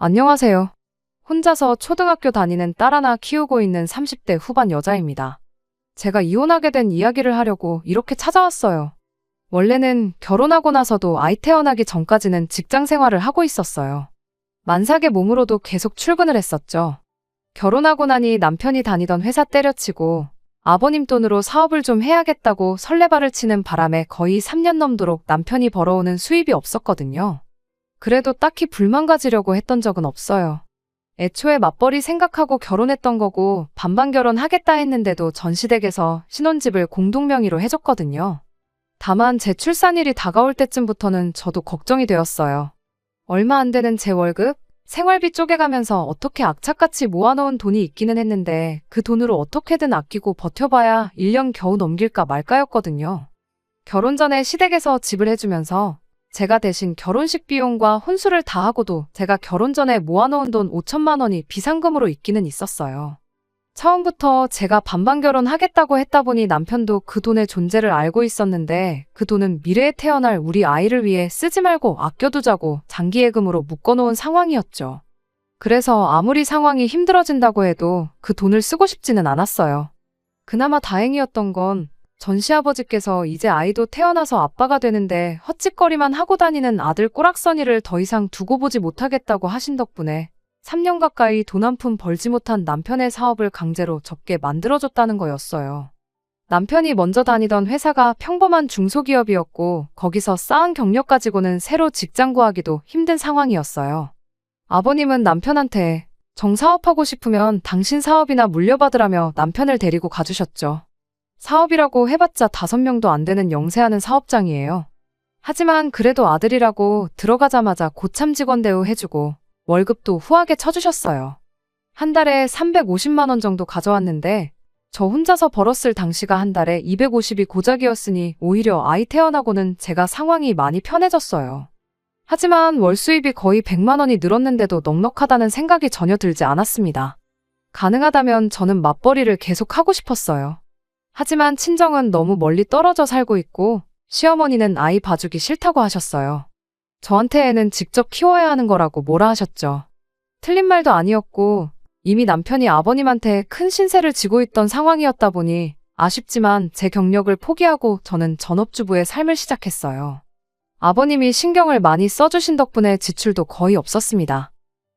안녕하세요. 혼자서 초등학교 다니는 딸 하나 키우고 있는 30대 후반 여자입니다. 제가 이혼하게 된 이야기를 하려고 이렇게 찾아왔어요. 원래는 결혼하고 나서도 아이 태어나기 전까지는 직장 생활을 하고 있었어요. 만삭의 몸으로도 계속 출근을 했었죠. 결혼하고 나니 남편이 다니던 회사 때려치고 아버님 돈으로 사업을 좀 해야겠다고 설레발을 치는 바람에 거의 3년 넘도록 남편이 벌어오는 수입이 없었거든요. 그래도 딱히 불만 가지려고 했던 적은 없어요. 애초에 맞벌이 생각하고 결혼했던 거고 반반 결혼하겠다 했는데도 전시댁에서 신혼집을 공동명의로 해줬거든요. 다만 제 출산일이 다가올 때쯤부터는 저도 걱정이 되었어요. 얼마 안 되는 제 월급, 생활비 쪼개가면서 어떻게 악착같이 모아놓은 돈이 있기는 했는데 그 돈으로 어떻게든 아끼고 버텨봐야 1년 겨우 넘길까 말까였거든요. 결혼 전에 시댁에서 집을 해주면서 제가 대신 결혼식 비용과 혼수를 다 하고도 제가 결혼 전에 모아놓은 돈 5천만 원이 비상금으로 있기는 있었어요. 처음부터 제가 반반 결혼하겠다고 했다 보니 남편도 그 돈의 존재를 알고 있었는데 그 돈은 미래에 태어날 우리 아이를 위해 쓰지 말고 아껴두자고 장기예금으로 묶어놓은 상황이었죠. 그래서 아무리 상황이 힘들어진다고 해도 그 돈을 쓰고 싶지는 않았어요. 그나마 다행이었던 건 전시아버지께서 이제 아이도 태어나서 아빠가 되는데 헛짓거리만 하고 다니는 아들 꼬락서니를 더 이상 두고 보지 못하겠다고 하신 덕분에 3년 가까이 돈 한 푼 벌지 못한 남편의 사업을 강제로 접게 만들어줬다는 거였어요. 남편이 먼저 다니던 회사가 평범한 중소기업이었고 거기서 쌓은 경력 가지고는 새로 직장 구하기도 힘든 상황이었어요. 아버님은 남편한테 정사업하고 싶으면 당신 사업이나 물려받으라며 남편을 데리고 가주셨죠. 사업이라고 해봤자 5명도 안 되는 영세하는 사업장이에요. 하지만 그래도 아들이라고 들어가자마자 고참 직원 대우해주고 월급도 후하게 쳐주셨어요. 한 달에 350만 원 정도 가져왔는데 저 혼자서 벌었을 당시가 한 달에 250이 고작이었으니 오히려 아이 태어나고는 제가 상황이 많이 편해졌어요. 하지만 월 수입이 거의 100만 원이 늘었는데도 넉넉하다는 생각이 전혀 들지 않았습니다. 가능하다면 저는 맞벌이를 계속 하고 싶었어요. 하지만 친정은 너무 멀리 떨어져 살고 있고 시어머니는 아이 봐주기 싫다고 하셨어요. 저한테 애는 직접 키워야 하는 거라고 뭐라 하셨죠. 틀린 말도 아니었고 이미 남편이 아버님한테 큰 신세를 지고 있던 상황이었다 보니 아쉽지만 제 경력을 포기하고 저는 전업주부의 삶을 시작했어요. 아버님이 신경을 많이 써주신 덕분에 지출도 거의 없었습니다.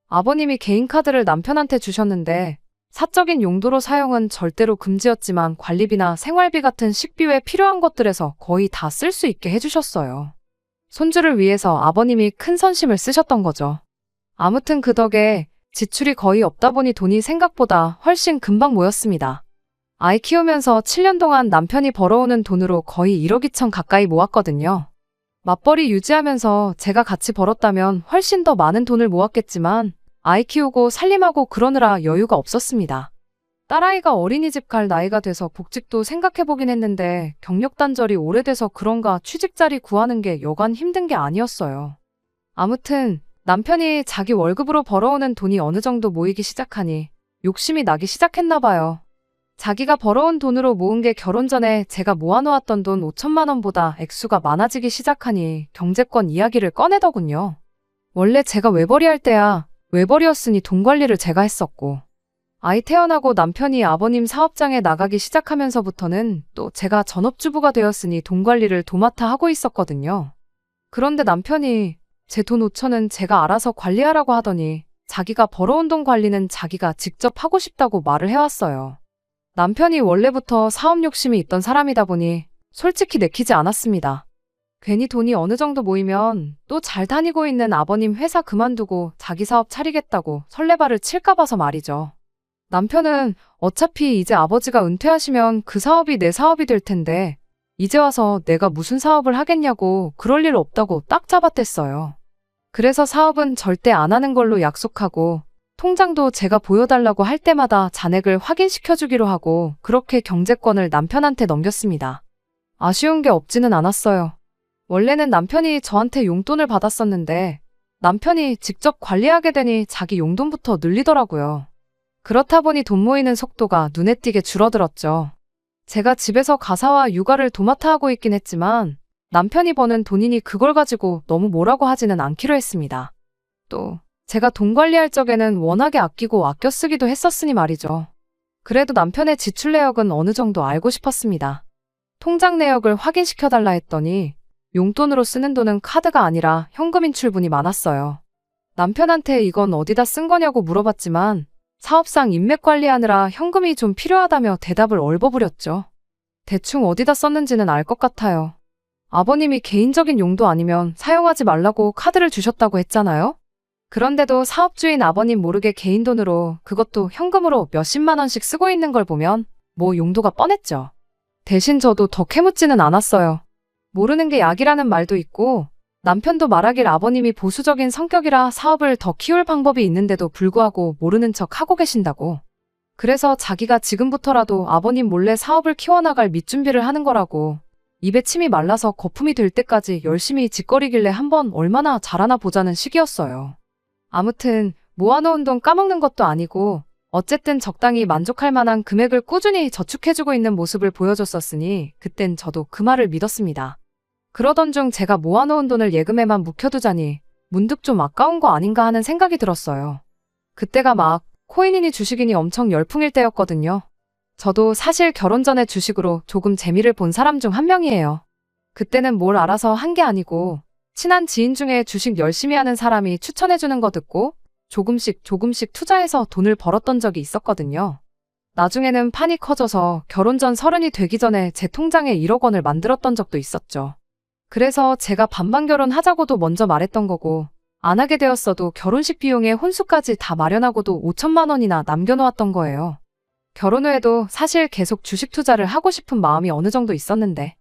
아버님이 개인카드를 남편한테 주셨는데 사적인 용도로 사용은 절대로 금지였지만 관리비나 생활비 같은 식비 외 필요한 것들에서 거의 다 쓸 수 있게 해주셨어요. 손주를 위해서 아버님이 큰 선심을 쓰셨던 거죠. 아무튼 그 덕에 지출이 거의 없다 보니 돈이 생각보다 훨씬 금방 모였습니다. 아이 키우면서 7년 동안 남편이 벌어오는 돈으로 거의 1억 2천 가까이 모았거든요. 맞벌이 유지하면서 제가 같이 벌었다면 훨씬 더 많은 돈을 모았겠지만 아이 키우고 살림하고 그러느라 여유가 없었습니다. 딸아이가 어린이집 갈 나이가 돼서 복직도 생각해보긴 했는데 경력 단절이 오래돼서 그런가 취직 자리 구하는 게 여간 힘든 게 아니었어요. 아무튼 남편이 자기 월급으로 벌어오는 돈이 어느 정도 모이기 시작하니 욕심이 나기 시작했나 봐요. 자기가 벌어온 돈으로 모은 게 결혼 전에 제가 모아놓았던 돈 5천만 원보다 액수가 많아지기 시작하니 경제권 이야기를 꺼내더군요. 원래 제가 외벌이할 때야 외벌이였으니 돈 관리를 제가 했었고 아이 태어나고 남편이 아버님 사업장에 나가기 시작하면서부터는 또 제가 전업주부가 되었으니 돈 관리를 도맡아 하고 있었거든요. 그런데 남편이 제 돈 5천은 제가 알아서 관리하라고 하더니 자기가 벌어온 돈 관리는 자기가 직접 하고 싶다고 말을 해왔어요. 남편이 원래부터 사업 욕심이 있던 사람이다 보니 솔직히 내키지 않았습니다. 괜히 돈이 어느 정도 모이면 또 잘 다니고 있는 아버님 회사 그만두고 자기 사업 차리겠다고 설레발을 칠까 봐서 말이죠. 남편은 어차피 이제 아버지가 은퇴하시면 그 사업이 내 사업이 될 텐데 이제 와서 내가 무슨 사업을 하겠냐고 그럴 일 없다고 딱 잡아댔어요. 그래서 사업은 절대 안 하는 걸로 약속하고 통장도 제가 보여달라고 할 때마다 잔액을 확인시켜주기로 하고 그렇게 경제권을 남편한테 넘겼습니다. 아쉬운 게 없지는 않았어요. 원래는 남편이 저한테 용돈을 받았었는데 남편이 직접 관리하게 되니 자기 용돈부터 늘리더라고요. 그렇다 보니 돈 모이는 속도가 눈에 띄게 줄어들었죠. 제가 집에서 가사와 육아를 도맡아 하고 있긴 했지만 남편이 버는 돈이니 그걸 가지고 너무 뭐라고 하지는 않기로 했습니다. 또 제가 돈 관리할 적에는 워낙에 아끼고 아껴 쓰기도 했었으니 말이죠. 그래도 남편의 지출 내역은 어느 정도 알고 싶었습니다. 통장 내역을 확인시켜달라 했더니 용돈으로 쓰는 돈은 카드가 아니라 현금 인출분이 많았어요. 남편한테 이건 어디다 쓴 거냐고 물어봤지만 사업상 인맥 관리하느라 현금이 좀 필요하다며 대답을 얼버무렸죠. 대충 어디다 썼는지는 알 것 같아요. 아버님이 개인적인 용도 아니면 사용하지 말라고 카드를 주셨다고 했잖아요? 그런데도 사업주인 아버님 모르게 개인 돈으로 그것도 현금으로 몇십만 원씩 쓰고 있는 걸 보면 뭐 용도가 뻔했죠. 대신 저도 더 캐묻지는 않았어요. 모르는 게 약이라는 말도 있고 남편도 말하길 아버님이 보수적인 성격이라 사업을 더 키울 방법이 있는데도 불구하고 모르는 척 하고 계신다고. 그래서 자기가 지금부터라도 아버님 몰래 사업을 키워나갈 밑준비를 하는 거라고. 입에 침이 말라서 거품이 될 때까지 열심히 짓거리길래 한번 얼마나 잘하나 보자는 시기였어요. 아무튼 모아놓은 돈 까먹는 것도 아니고 어쨌든 적당히 만족할 만한 금액을 꾸준히 저축해주고 있는 모습을 보여줬었으니 그땐 저도 그 말을 믿었습니다. 그러던 중 제가 모아놓은 돈을 예금에만 묵혀두자니 문득 좀 아까운 거 아닌가 하는 생각이 들었어요. 그때가 막 코인이니 주식이니 엄청 열풍일 때였거든요. 저도 사실 결혼 전에 주식으로 조금 재미를 본 사람 중 한 명이에요. 그때는 뭘 알아서 한 게 아니고 친한 지인 중에 주식 열심히 하는 사람이 추천해주는 거 듣고 조금씩 투자해서 돈을 벌었던 적이 있었거든요. 나중에는 판이 커져서 결혼 전 30이 되기 전에 제 통장에 1억 원을 만들었던 적도 있었죠. 그래서 제가 반반 결혼하자고도 먼저 말했던 거고 안 하게 되었어도 결혼식 비용에 혼수까지 다 마련하고도 5천만 원이나 남겨놓았던 거예요. 결혼 후에도 사실 계속 주식 투자를 하고 싶은 마음이 어느 정도 있었는데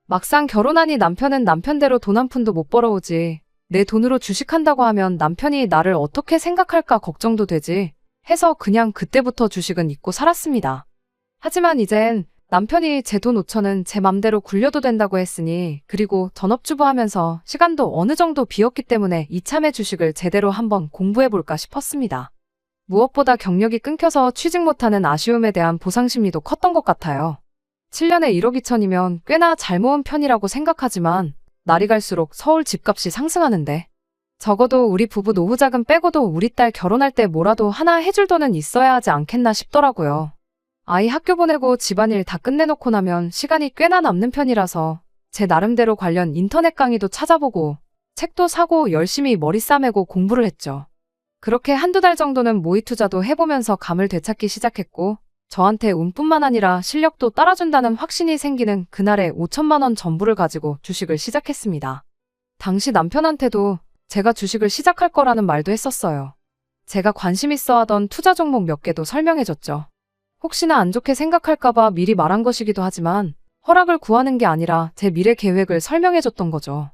막상 결혼하니 남편은 남편대로 돈 한 푼도 못 벌어오지. 내 돈으로 주식한다고 하면 남편이 나를 어떻게 생각할까 걱정도 되지 해서 그냥 그때부터 주식은 잊고 살았습니다. 하지만 이젠 남편이 제 돈 5천은 제 맘대로 굴려도 된다고 했으니 그리고 전업주부 하면서 시간도 어느 정도 비었기 때문에 이참에 주식을 제대로 한번 공부해볼까 싶었습니다. 무엇보다 경력이 끊겨서 취직 못하는 아쉬움에 대한 보상심리도 컸던 것 같아요. 7년에 1억 2천이면 꽤나 잘 모은 편이라고 생각하지만 날이 갈수록 서울 집값이 상승하는데 적어도 우리 부부 노후자금 빼고도 우리 딸 결혼할 때 뭐라도 하나 해줄 돈은 있어야 하지 않겠나 싶더라고요. 아이 학교 보내고 집안일 다 끝내놓고 나면 시간이 꽤나 남는 편이라서 제 나름대로 관련 인터넷 강의도 찾아보고 책도 사고 열심히 머리 싸매고 공부를 했죠. 그렇게 한두 달 정도는 모의 투자도 해보면서 감을 되찾기 시작했고 저한테 운뿐만 아니라 실력도 따라준다는 확신이 생기는 그날의 5천만 원 전부를 가지고 주식을 시작했습니다. 당시 남편한테도 제가 주식을 시작할 거라는 말도 했었어요. 제가 관심 있어 하던 투자 종목 몇 개도 설명해줬죠. 혹시나 안 좋게 생각할까봐 미리 말한 것이기도 하지만 허락을 구하는 게 아니라 제 미래 계획을 설명해줬던 거죠.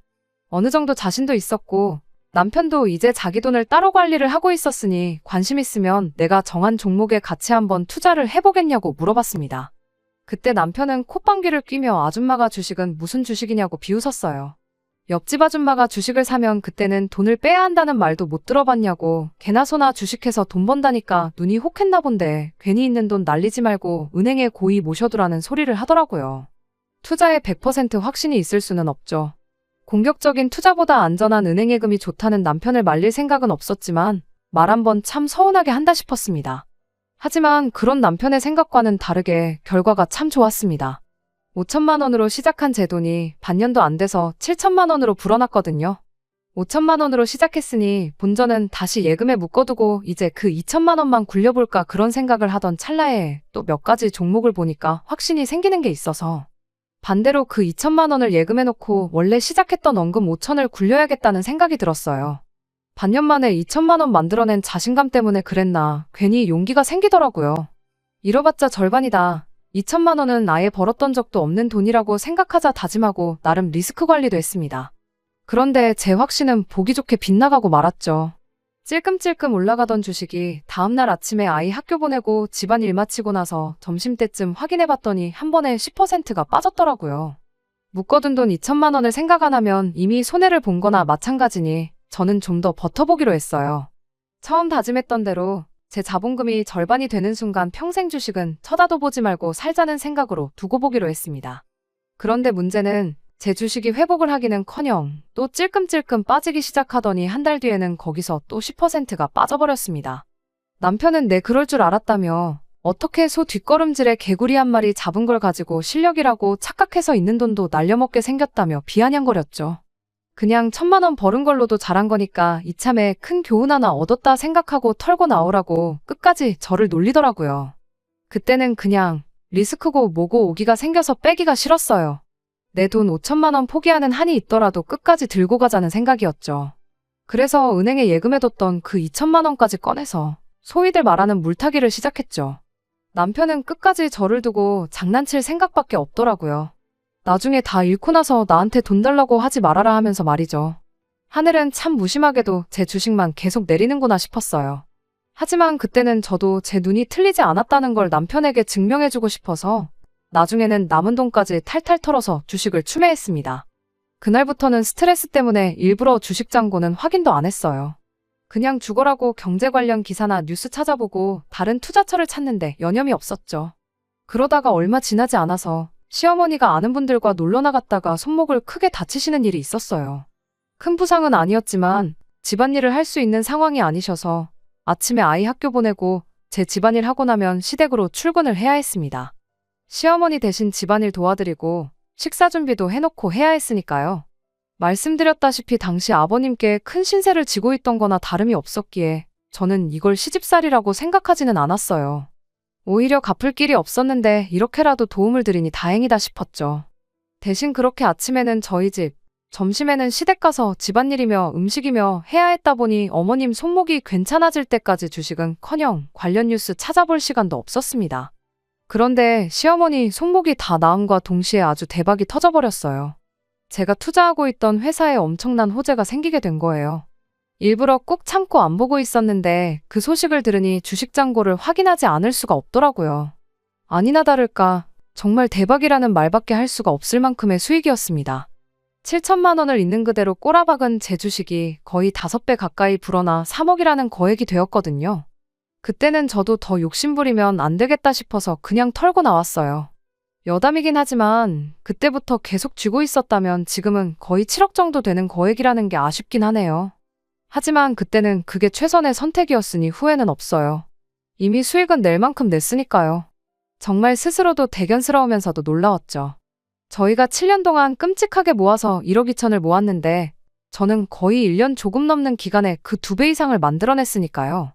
어느 정도 자신도 있었고 남편도 이제 자기 돈을 따로 관리를 하고 있었으니 관심 있으면 내가 정한 종목에 같이 한번 투자를 해보겠냐고 물어봤습니다. 그때 남편은 콧방귀를 뀌며 아줌마가 주식은 무슨 주식이냐고 비웃었어요. 옆집 아줌마가 주식을 사면 그때는 돈을 빼야 한다는 말도 못 들어봤냐고 개나 소나 주식해서 돈 번다니까 눈이 혹했나 본데 괜히 있는 돈 날리지 말고 은행에 고이 모셔두라는 소리를 하더라고요. 투자에 100% 확신이 있을 수는 없죠. 공격적인 투자보다 안전한 은행 예금이 좋다는 남편을 말릴 생각은 없었지만 말 한번 참 서운하게 한다 싶었습니다. 하지만 그런 남편의 생각과는 다르게 결과가 참 좋았습니다. 5천만 원으로 시작한 제 돈이 반년도 안 돼서 7천만 원으로 불어났거든요. 5천만 원으로 시작했으니 본전은 다시 예금에 묶어두고 이제 그 2천만 원만 굴려볼까 그런 생각을 하던 찰나에 또 몇 가지 종목을 보니까 확신이 생기는 게 있어서 반대로 그 2천만 원을 예금해놓고 원래 시작했던 원금 5천을 굴려야겠다는 생각이 들었어요. 반년 만에 2천만 원 만들어낸 자신감 때문에 그랬나 괜히 용기가 생기더라고요. 잃어봤자 절반이다. 2천만 원은 아예 벌었던 적도 없는 돈이라고 생각하자 다짐하고 나름 리스크 관리도 했습니다. 그런데 제 확신은 보기 좋게 빗나가고 말았죠. 찔끔찔끔 올라가던 주식이 다음날 아침에 아이 학교 보내고 집안일 마치고 나서 점심때쯤 확인해봤더니 한 번에 10%가 빠졌더라고요. 묶어둔 돈 2천만 원을 생각 안 하면 이미 손해를 본 거나 마찬가지니 저는 좀 더 버텨보기로 했어요. 처음 다짐했던 대로 제 자본금이 절반이 되는 순간 평생 주식은 쳐다도 보지 말고 살자는 생각으로 두고 보기로 했습니다. 그런데 문제는 제 주식이 회복을 하기는커녕 또 찔끔찔끔 빠지기 시작하더니 한 달 뒤에는 거기서 또 10%가 빠져버렸습니다. 남편은 내 그럴 줄 알았다며 어떻게 소 뒷걸음질에 개구리 한 마리 잡은 걸 가지고 실력이라고 착각해서 있는 돈도 날려먹게 생겼다며 비아냥거렸죠. 그냥 1,000만 원 벌은 걸로도 잘한 거니까 이참에 큰 교훈 하나 얻었다 생각하고 털고 나오라고 끝까지 저를 놀리더라고요. 그때는 그냥 리스크고 뭐고 오기가 생겨서 빼기가 싫었어요. 내 돈 5,000만 원 포기하는 한이 있더라도 끝까지 들고 가자는 생각이었죠. 그래서 은행에 예금해뒀던 그 2,000만 원까지 꺼내서 소위들 말하는 물타기를 시작했죠. 남편은 끝까지 저를 두고 장난칠 생각밖에 없더라고요. 나중에 다 잃고 나서 나한테 돈 달라고 하지 말아라 하면서 말이죠. 하늘은 참 무심하게도 제 주식만 계속 내리는구나 싶었어요. 하지만 그때는 저도 제 눈이 틀리지 않았다는 걸 남편에게 증명해주고 싶어서 나중에는 남은 돈까지 탈탈 털어서 주식을 추매했습니다. 그날부터는 스트레스 때문에 일부러 주식 잔고는 확인도 안 했어요. 그냥 죽어라고 경제 관련 기사나 뉴스 찾아보고 다른 투자처를 찾는데 여념이 없었죠. 그러다가 얼마 지나지 않아서 시어머니가 아는 분들과 놀러 나갔다가 손목을 크게 다치시는 일이 있었어요. 큰 부상은 아니었지만 집안일을 할 수 있는 상황이 아니셔서 아침에 아이 학교 보내고 제 집안일 하고 나면 시댁으로 출근을 해야 했습니다. 시어머니 대신 집안일 도와드리고 식사 준비도 해놓고 해야 했으니까요. 말씀드렸다시피 당시 아버님께 큰 신세를 지고 있던 거나 다름이 없었기에 저는 이걸 시집살이라고 생각하지는 않았어요. 오히려 갚을 길이 없었는데 이렇게라도 도움을 드리니 다행이다 싶었죠. 대신 그렇게 아침에는 저희 집, 점심에는 시댁 가서 집안일이며 음식이며 해야 했다 보니 어머님 손목이 괜찮아질 때까지 주식은커녕 관련 뉴스 찾아볼 시간도 없었습니다. 그런데 시어머니 손목이 다 나음과 동시에 아주 대박이 터져버렸어요. 제가 투자하고 있던 회사에 엄청난 호재가 생기게 된 거예요. 일부러 꾹 참고 안 보고 있었는데 그 소식을 들으니 주식 잔고를 확인하지 않을 수가 없더라고요. 아니나 다를까 정말 대박이라는 말밖에 할 수가 없을 만큼의 수익이었습니다. 7,000만 원을 있는 그대로 꼬라박은 제 주식이 거의 5배 가까이 불어나 3억이라는 거액이 되었거든요. 그때는 저도 더 욕심부리면 안 되겠다 싶어서 그냥 털고 나왔어요. 여담이긴 하지만 그때부터 계속 쥐고 있었다면 지금은 거의 7억 정도 되는 거액이라는 게 아쉽긴 하네요. 하지만 그때는 그게 최선의 선택이었으니 후회는 없어요. 이미 수익은 낼 만큼 냈으니까요. 정말 스스로도 대견스러우면서도 놀라웠죠. 저희가 7년 동안 끔찍하게 모아서 1억 2천을 모았는데 저는 거의 1년 조금 넘는 기간에 그 2배 이상을 만들어냈으니까요.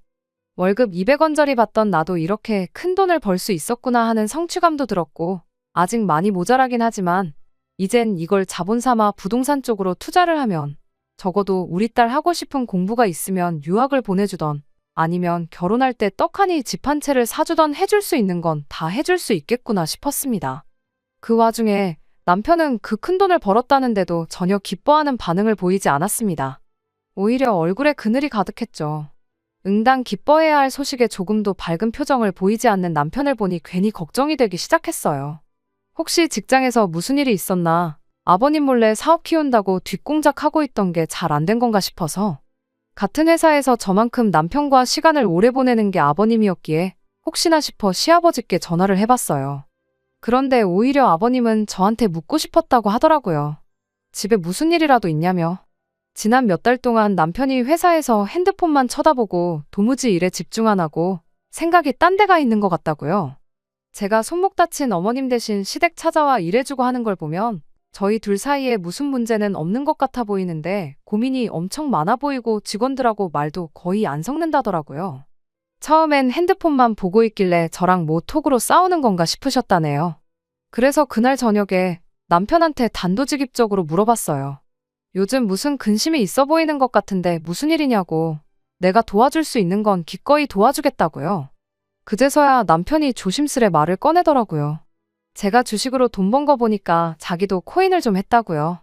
월급 200원짜리 받던 나도 이렇게 큰 돈을 벌 수 있었구나 하는 성취감도 들었고 아직 많이 모자라긴 하지만 이젠 이걸 자본 삼아 부동산 쪽으로 투자를 하면 적어도 우리 딸 하고 싶은 공부가 있으면 유학을 보내주던 아니면 결혼할 때 떡하니 집 한 채를 사주던 해줄 수 있는 건 다 해줄 수 있겠구나 싶었습니다. 그 와중에 남편은 그 큰 돈을 벌었다는데도 전혀 기뻐하는 반응을 보이지 않았습니다. 오히려 얼굴에 그늘이 가득했죠. 응당 기뻐해야 할 소식에 조금도 밝은 표정을 보이지 않는 남편을 보니 괜히 걱정이 되기 시작했어요. 혹시 직장에서 무슨 일이 있었나? 아버님 몰래 사업 키운다고 뒷공작하고 있던 게 잘 안 된 건가 싶어서 같은 회사에서 저만큼 남편과 시간을 오래 보내는 게 아버님이었기에 혹시나 싶어 시아버지께 전화를 해봤어요. 그런데 오히려 아버님은 저한테 묻고 싶었다고 하더라고요. 집에 무슨 일이라도 있냐며. 지난 몇 달 동안 남편이 회사에서 핸드폰만 쳐다보고 도무지 일에 집중 안 하고 생각이 딴 데가 있는 것 같다고요. 제가 손목 다친 어머님 대신 시댁 찾아와 일해주고 하는 걸 보면 저희 둘 사이에 무슨 문제는 없는 것 같아 보이는데 고민이 엄청 많아 보이고 직원들하고 말도 거의 안 섞는다더라고요. 처음엔 핸드폰만 보고 있길래 저랑 뭐 톡으로 싸우는 건가 싶으셨다네요. 그래서 그날 저녁에 남편한테 단도직입적으로 물어봤어요. 요즘 무슨 근심이 있어 보이는 것 같은데 무슨 일이냐고. 내가 도와줄 수 있는 건 기꺼이 도와주겠다고요. 그제서야 남편이 조심스레 말을 꺼내더라고요. 제가 주식으로 돈 번 거 보니까 자기도 코인을 좀 했다고요.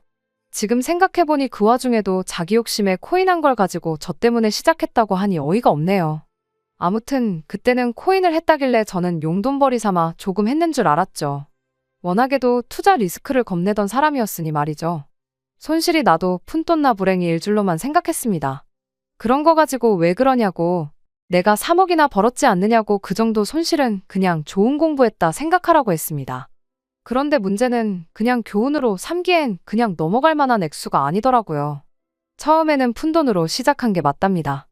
지금 생각해보니 그 와중에도 자기 욕심에 코인 한 걸 가지고 저 때문에 시작했다고 하니 어이가 없네요. 아무튼 그때는 코인을 했다길래 저는 용돈벌이 삼아 조금 했는 줄 알았죠. 워낙에도 투자 리스크를 겁내던 사람이었으니 말이죠. 손실이 나도 푼돈나 불행이일 줄로만 생각했습니다. 그런 거 가지고 왜 그러냐고, 내가 3억이나 벌었지 않느냐고 그 정도 손실은 그냥 좋은 공부했다 생각하라고 했습니다. 그런데 문제는 그냥 교훈으로 삼기엔 그냥 넘어갈 만한 액수가 아니더라고요. 처음에는 푼돈으로 시작한 게 맞답니다.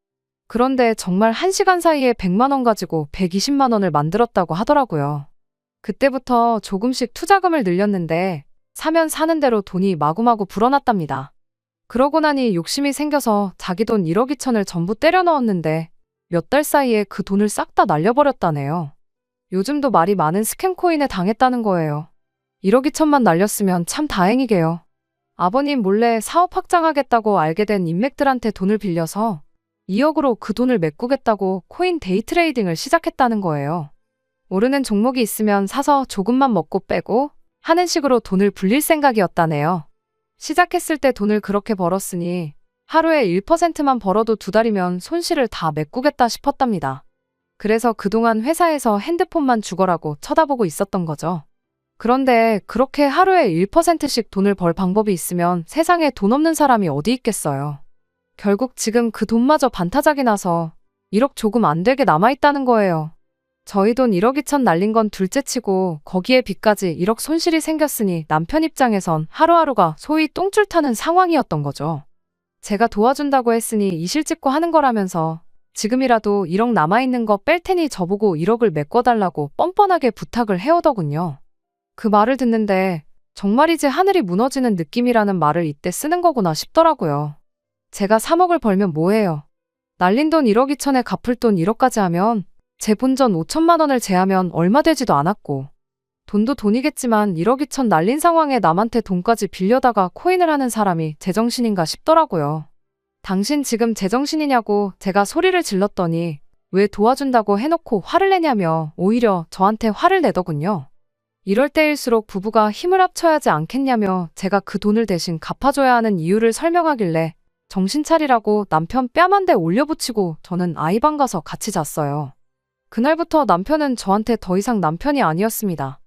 그런데 정말 1시간 사이에 100만 원 가지고 120만 원을 만들었다고 하더라고요. 그때부터 조금씩 투자금을 늘렸는데 사면 사는 대로 돈이 마구마구 불어났답니다. 그러고 나니 욕심이 생겨서 자기 돈 1억 2천을 전부 때려 넣었는데 몇 달 사이에 그 돈을 싹 다 날려버렸다네요. 요즘도 말이 많은 스캠 코인에 당했다는 거예요. 1억 2천만 날렸으면 참 다행이게요. 아버님 몰래 사업 확장하겠다고 알게 된 인맥들한테 돈을 빌려서 2억으로 그 돈을 메꾸겠다고 코인 데이 트레이딩을 시작했다는 거예요. 오르는 종목이 있으면 사서 조금만 먹고 빼고 하는 식으로 돈을 불릴 생각이었다네요. 시작했을 때 돈을 그렇게 벌었으니 하루에 1%만 벌어도 2달이면 손실을 다 메꾸겠다 싶었답니다. 그래서 그동안 회사에서 핸드폰만 죽어라고 쳐다보고 있었던 거죠. 그런데 그렇게 하루에 1%씩 돈을 벌 방법이 있으면 세상에 돈 없는 사람이 어디 있겠어요. 결국 지금 그 돈마저 반타작이 나서 1억 조금 안 되게 남아있다는 거예요. 저희 돈 1억 2천 날린 건 둘째치고 거기에 빚까지 1억 손실이 생겼으니 남편 입장에선 하루하루가 소위 똥줄 타는 상황이었던 거죠. 제가 도와준다고 했으니 이실 찍고 하는 거라면서 지금이라도 1억 남아있는 거 뺄 테니 저보고 1억을 메꿔달라고 뻔뻔하게 부탁을 해오더군요. 그 말을 듣는데 정말이지 하늘이 무너지는 느낌이라는 말을 이때 쓰는 거구나 싶더라고요. 제가 3억을 벌면 뭐해요? 날린 돈 1억 2천에 갚을 돈 1억까지 하면 제 본전 5천만 원을 제하면 얼마 되지도 않았고 돈도 돈이겠지만 1억 2천 날린 상황에 남한테 돈까지 빌려다가 코인을 하는 사람이 제정신인가 싶더라고요. 당신 지금 제정신이냐고 제가 소리를 질렀더니 왜 도와준다고 해놓고 화를 내냐며 오히려 저한테 화를 내더군요. 이럴 때일수록 부부가 힘을 합쳐야지 않겠냐며 제가 그 돈을 대신 갚아줘야 하는 이유를 설명하길래 정신 차리라고 남편 뺨 한 대 올려붙이고 저는 아이방 가서 같이 잤어요. 그날부터 남편은 저한테 더 이상 남편이 아니었습니다.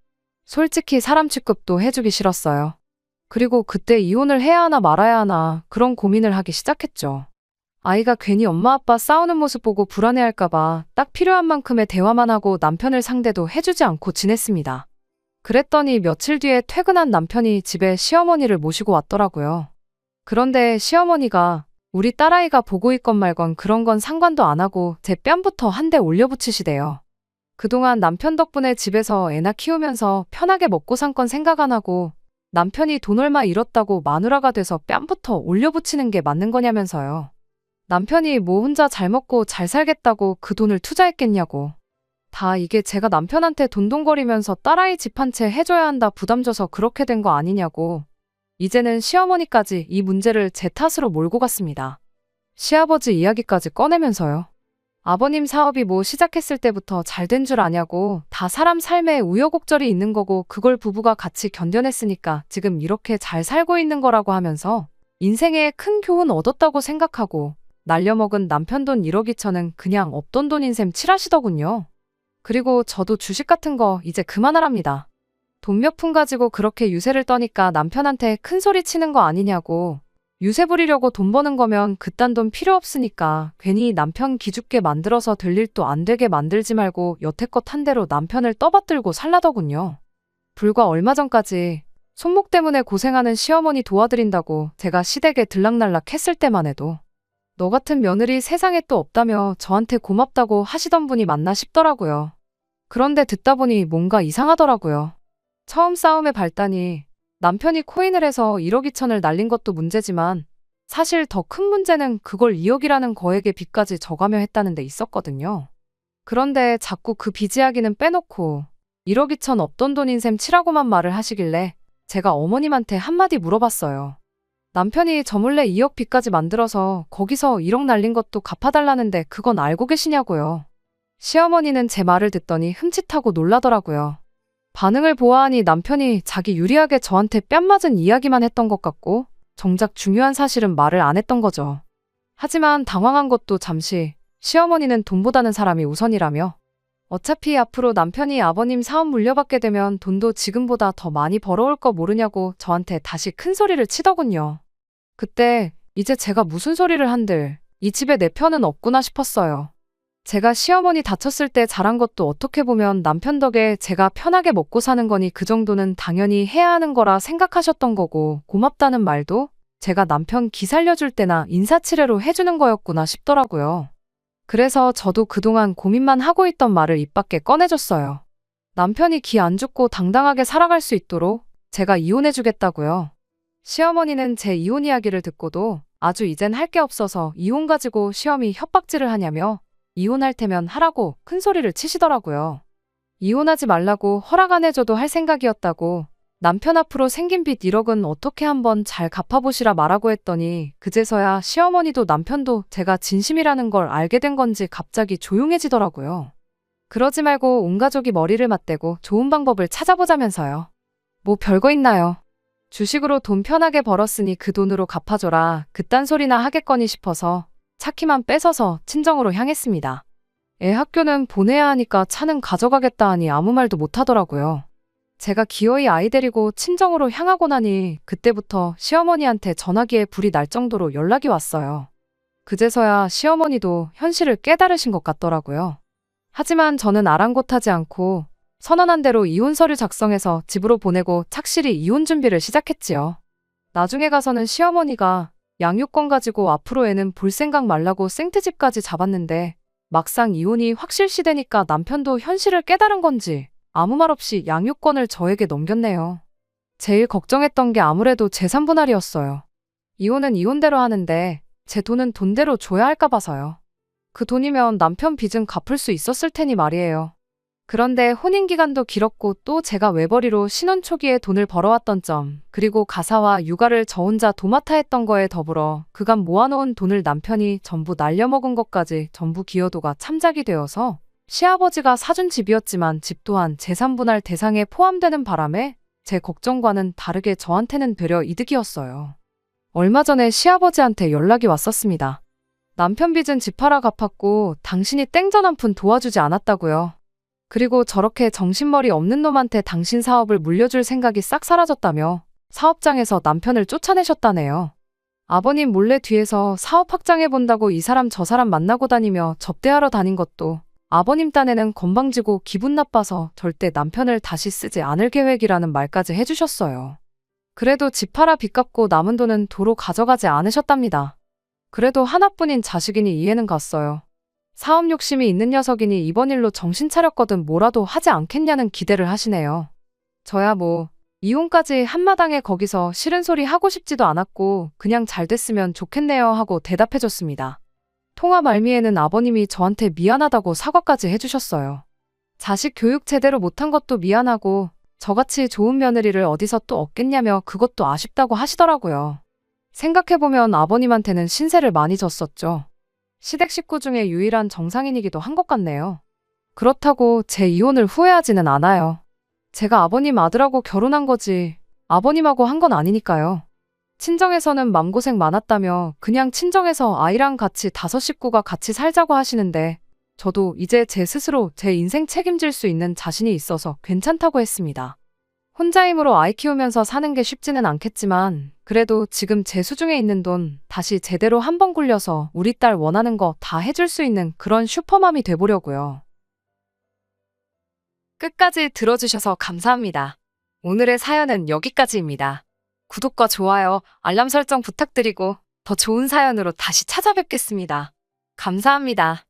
솔직히 사람 취급도 해주기 싫었어요. 그리고 그때 이혼을 해야 하나 말아야 하나 그런 고민을 하기 시작했죠. 아이가 괜히 엄마 아빠 싸우는 모습 보고 불안해할까봐 딱 필요한 만큼의 대화만 하고 남편을 상대도 해주지 않고 지냈습니다. 그랬더니 며칠 뒤에 퇴근한 남편이 집에 시어머니를 모시고 왔더라고요. 그런데 시어머니가 우리 딸아이가 보고 있건 말건 그런 건 상관도 안 하고 제 뺨부터 한 대 올려붙이시대요. 그동안 남편 덕분에 집에서 애나 키우면서 편하게 먹고 산 건 생각 안 하고 남편이 돈 얼마 잃었다고 마누라가 돼서 뺨부터 올려붙이는 게 맞는 거냐면서요. 남편이 뭐 혼자 잘 먹고 잘 살겠다고 그 돈을 투자했겠냐고. 다 이게 제가 남편한테 돈돈거리면서 딸아이 집 한 채 해줘야 한다 부담 줘서 그렇게 된 거 아니냐고. 이제는 시어머니까지 이 문제를 제 탓으로 몰고 갔습니다. 시아버지 이야기까지 꺼내면서요. 아버님 사업이 뭐 시작했을 때부터 잘 된 줄 아냐고. 다 사람 삶에 우여곡절이 있는 거고 그걸 부부가 같이 견뎌냈으니까 지금 이렇게 잘 살고 있는 거라고 하면서 인생에 큰 교훈 얻었다고 생각하고 날려먹은 남편 돈 1억 2천은 그냥 없던 돈인 셈 칠하시더군요. 그리고 저도 주식 같은 거 이제 그만하랍니다. 돈 몇 푼 가지고 그렇게 유세를 떠니까 남편한테 큰 소리 치는 거 아니냐고. 유세 부리려고 돈 버는 거면 그딴 돈 필요 없으니까 괜히 남편 기죽게 만들어서 될 일도 안 되게 만들지 말고 여태껏 한 대로 남편을 떠받들고 살라더군요. 불과 얼마 전까지 손목 때문에 고생하는 시어머니 도와드린다고 제가 시댁에 들락날락 했을 때만 해도 너 같은 며느리 세상에 또 없다며 저한테 고맙다고 하시던 분이 맞나 싶더라고요. 그런데 듣다 보니 뭔가 이상하더라고요. 처음 싸움의 발단이 남편이 코인을 해서 1억 2천을 날린 것도 문제지만 사실 더 큰 문제는 그걸 2억이라는 거액의 빚까지 져가며 했다는 데 있었거든요. 그런데 자꾸 그 빚 이야기는 빼놓고 1억 2천 없던 돈인 셈 치라고만 말을 하시길래 제가 어머님한테 한마디 물어봤어요. 남편이 저 몰래 2억 빚까지 만들어서 거기서 1억 날린 것도 갚아달라는데 그건 알고 계시냐고요. 시어머니는 제 말을 듣더니 흠칫하고 놀라더라고요. 반응을 보아하니 남편이 자기 유리하게 저한테 뺨 맞은 이야기만 했던 것 같고 정작 중요한 사실은 말을 안 했던 거죠. 하지만 당황한 것도 잠시 시어머니는 돈보다는 사람이 우선이라며 어차피 앞으로 남편이 아버님 사업 물려받게 되면 돈도 지금보다 더 많이 벌어올 거 모르냐고 저한테 다시 큰 소리를 치더군요. 그때 이제 제가 무슨 소리를 한들 이 집에 내 편은 없구나 싶었어요. 제가 시어머니 다쳤을 때 잘한 것도 어떻게 보면 남편 덕에 제가 편하게 먹고 사는 거니 그 정도는 당연히 해야 하는 거라 생각하셨던 거고 고맙다는 말도 제가 남편 기 살려줄 때나 인사치레로 해주는 거였구나 싶더라고요. 그래서 저도 그동안 고민만 하고 있던 말을 입 밖에 꺼내줬어요. 남편이 기 안 죽고 당당하게 살아갈 수 있도록 제가 이혼해주겠다고요. 시어머니는 제 이혼 이야기를 듣고도 아주 이젠 할 게 없어서 이혼 가지고 시험이 협박질을 하냐며 이혼할 테면 하라고 큰 소리를 치시더라고요. 이혼하지 말라고 허락 안 해줘도 할 생각이었다고 남편 앞으로 생긴 빚 1억은 어떻게 한번 잘 갚아보시라 말하고 했더니 그제서야 시어머니도 남편도 제가 진심이라는 걸 알게 된 건지 갑자기 조용해지더라고요. 그러지 말고 온 가족이 머리를 맞대고 좋은 방법을 찾아보자면서요. 뭐 별거 있나요? 주식으로 돈 편하게 벌었으니 그 돈으로 갚아줘라 그딴 소리나 하겠거니 싶어서 차키만 뺏어서 친정으로 향했습니다. 애 학교는 보내야 하니까 차는 가져가겠다 하니 아무 말도 못하더라고요. 제가 기어이 아이 데리고 친정으로 향하고 나니 그때부터 시어머니한테 전화기에 불이 날 정도로 연락이 왔어요. 그제서야 시어머니도 현실을 깨달으신 것 같더라고요. 하지만 저는 아랑곳하지 않고 선언한 대로 이혼 서류 작성해서 집으로 보내고 착실히 이혼 준비를 시작했지요. 나중에 가서는 시어머니가 양육권 가지고 앞으로 애는 볼 생각 말라고 생트집까지 잡았는데 막상 이혼이 확실시되니까 남편도 현실을 깨달은 건지 아무 말 없이 양육권을 저에게 넘겼네요. 제일 걱정했던 게 아무래도 재산 분할이었어요. 이혼은 이혼대로 하는데 제 돈은 돈대로 줘야 할까 봐서요. 그 돈이면 남편 빚은 갚을 수 있었을 테니 말이에요. 그런데 혼인기간도 길었고 또 제가 외벌이로 신혼 초기에 돈을 벌어왔던 점, 그리고 가사와 육아를 저 혼자 도맡아 했던 거에 더불어 그간 모아놓은 돈을 남편이 전부 날려먹은 것까지 전부 기여도가 참작이 되어서 시아버지가 사준 집이었지만 집 또한 재산분할 대상에 포함되는 바람에 제 걱정과는 다르게 저한테는 되려 이득이었어요. 얼마 전에 시아버지한테 연락이 왔었습니다. 남편 빚은 집 팔아 갚았고 당신이 땡전 한 푼 도와주지 않았다고요. 그리고 저렇게 정신머리 없는 놈한테 당신 사업을 물려줄 생각이 싹 사라졌다며 사업장에서 남편을 쫓아내셨다네요. 아버님 몰래 뒤에서 사업 확장해본다고 이 사람 저 사람 만나고 다니며 접대하러 다닌 것도 아버님 딴에는 건방지고 기분 나빠서 절대 남편을 다시 쓰지 않을 계획이라는 말까지 해주셨어요. 그래도 집 팔아 빚 갚고 남은 돈은 도로 가져가지 않으셨답니다. 그래도 하나뿐인 자식이니 이해는 갔어요. 사업 욕심이 있는 녀석이니 이번 일로 정신 차렸거든 뭐라도 하지 않겠냐는 기대를 하시네요. 저야 뭐 이혼까지 한마당에 거기서 싫은 소리 하고 싶지도 않았고 그냥 잘 됐으면 좋겠네요 하고 대답해줬습니다. 통화 말미에는 아버님이 저한테 미안하다고 사과까지 해주셨어요. 자식 교육 제대로 못한 것도 미안하고 저같이 좋은 며느리를 어디서 또 얻겠냐며 그것도 아쉽다고 하시더라고요. 생각해보면 아버님한테는 신세를 많이 졌었죠. 시댁 식구 중에 유일한 정상인이기도 한 것 같네요. 그렇다고 제 이혼을 후회하지는 않아요. 제가 아버님 아들하고 결혼한 거지 아버님하고 한 건 아니니까요. 친정에서는 맘고생 많았다며 그냥 친정에서 아이랑 같이 5식구가 같이 살자고 하시는데 저도 이제 제 스스로 제 인생 책임질 수 있는 자신이 있어서 괜찮다고 했습니다. 혼자 힘으로 아이 키우면서 사는 게 쉽지는 않겠지만 그래도 지금 제 수중에 있는 돈 다시 제대로 한번 굴려서 우리 딸 원하는 거 다 해줄 수 있는 그런 슈퍼맘이 돼보려고요. 끝까지 들어주셔서 감사합니다. 오늘의 사연은 여기까지입니다. 구독과 좋아요, 알람 설정 부탁드리고 더 좋은 사연으로 다시 찾아뵙겠습니다. 감사합니다.